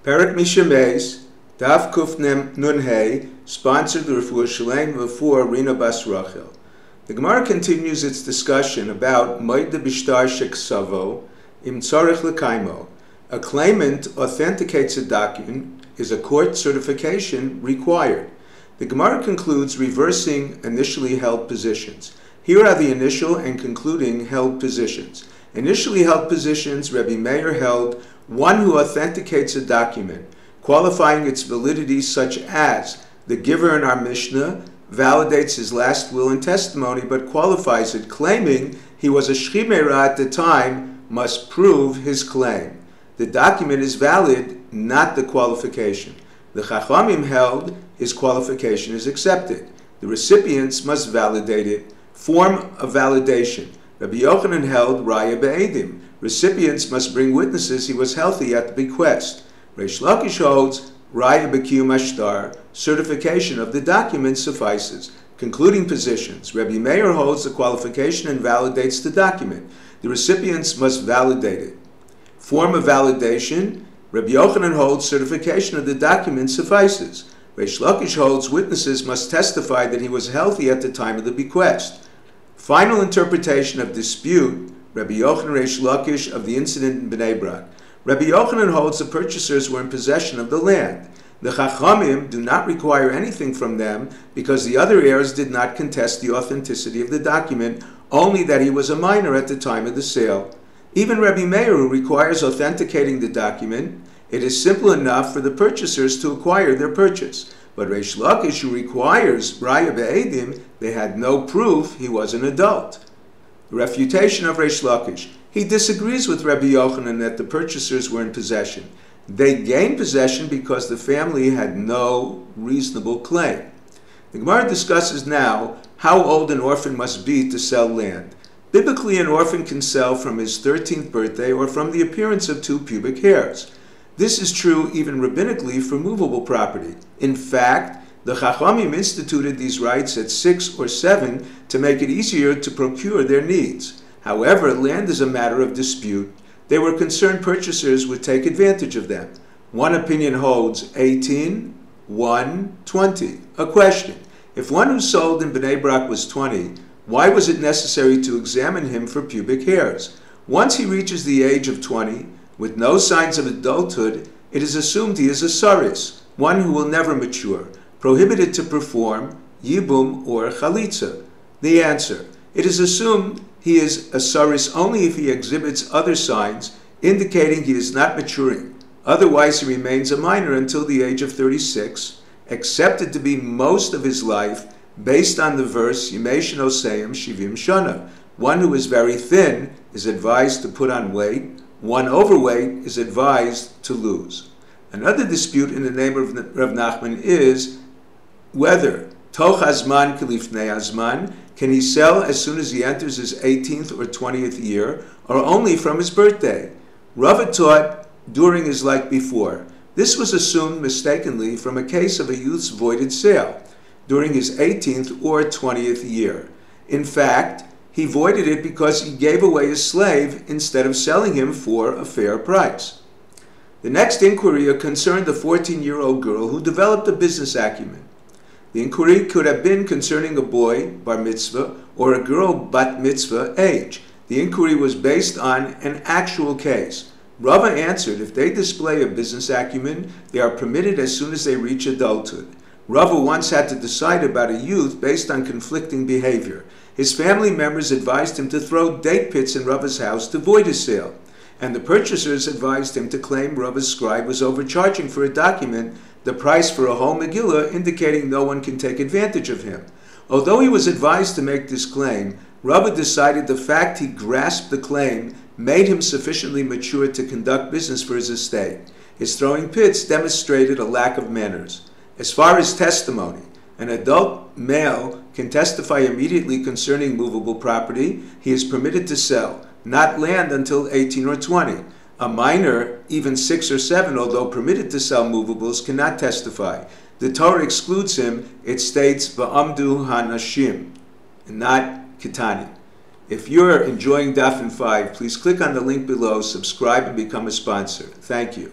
Perak Mishameis, Daf Kufnem Nunhei, sponsored the Refuah Shalem V'Fuah Rina Bas Rachel. The Gemara continues its discussion about Moed Bishtar Sheksavo Im Tzorech L'Kaimo. A claimant authenticates a document, is a court certification required. The Gemara concludes reversing initially held positions. Here are the initial and concluding held positions. Initially held positions, Rabbi Meir held one who authenticates a document, qualifying its validity, such as the giver in our Mishnah validates his last will and testimony, but qualifies it, claiming he was a shchimera at the time, must prove his claim. The document is valid, not the qualification. The Chachamim held his qualification is accepted. The recipients must validate it. Form of validation. Rabbi Yochanan held Raya Be'edim. Recipients must bring witnesses he was healthy at the bequest. Reish Lakish holds Raya B'Kiyum Ashtar. Certification of the document suffices. Concluding positions. Rabbi Meir holds the qualification and validates the document. The recipients must validate it. Form of validation. Rabbi Yochanan holds certification of the document suffices. Reish Lakish holds witnesses must testify that he was healthy at the time of the bequest. Final interpretation of dispute, Rabbi Yochanan Reish Lakish, of the incident in Bnei Brak. Rabbi Yochanan holds the purchasers were in possession of the land. The Chachamim do not require anything from them because the other heirs did not contest the authenticity of the document, only that he was a minor at the time of the sale. Even Rabbi Meir, who requires authenticating the document, it is simple enough for the purchasers to acquire their purchase. But Reish Lakish, who requires Raya Be'edim, they had no proof he was an adult. The refutation of Reish Lakish. He disagrees with Rabbi Yochanan that the purchasers were in possession. They gained possession because the family had no reasonable claim. The Gemara discusses now how old an orphan must be to sell land. Biblically, an orphan can sell from his 13th birthday or from the appearance of 2 pubic hairs. This is true even rabbinically for movable property. In fact, the Chachamim instituted these rights at 6 or 7 to make it easier to procure their needs. However, land is a matter of dispute. They were concerned purchasers would take advantage of them. One opinion holds 18, 1, 20. A question. If one who sold in Bnei Brak was 20, why was it necessary to examine him for pubic hairs? Once he reaches the age of 20, with no signs of adulthood, it is assumed he is a saris, one who will never mature, prohibited to perform yibum or chalitza. The answer. It is assumed he is a saris only if he exhibits other signs indicating he is not maturing. Otherwise, he remains a minor until the age of 36, accepted to be most of his life based on the verse Yimei Shenoseim Shivim Shana. One who is very thin is advised to put on weight. One overweight is advised to lose. Another dispute in the name of Rav Nachman is whether Toch Hazman Kilifnei Hazman, can he sell as soon as he enters his 18th or 20th year, or only from his birthday? Rava taught during his like before. This was assumed mistakenly from a case of a youth's voided sale during his 18th or 20th year. In fact, he voided it because he gave away his slave instead of selling him for a fair price. The next inquiry concerned a 14-year-old girl who developed a business acumen. The inquiry could have been concerning a boy, bar mitzvah, or a girl, bat mitzvah, age. The inquiry was based on an actual case. Rava answered, if they display a business acumen, they are permitted as soon as they reach adulthood. Rava once had to decide about a youth based on conflicting behavior. His family members advised him to throw date pits in Rava's house to void his sale, and the purchasers advised him to claim Rava's scribe was overcharging for a document, the price for a whole Megillah, indicating no one can take advantage of him. Although he was advised to make this claim, Rava decided the fact he grasped the claim made him sufficiently mature to conduct business for his estate. His throwing pits demonstrated a lack of manners. As far as testimony, an adult male can testify immediately concerning movable property he is permitted to sell, not land until 18 or 20. A minor, even 6 or 7, although permitted to sell movables, cannot testify. The Torah excludes him. It states, Va'amdu hanashim, not kitani. If you're enjoying Daf and 5, please click on the link below, subscribe, and become a sponsor. Thank you.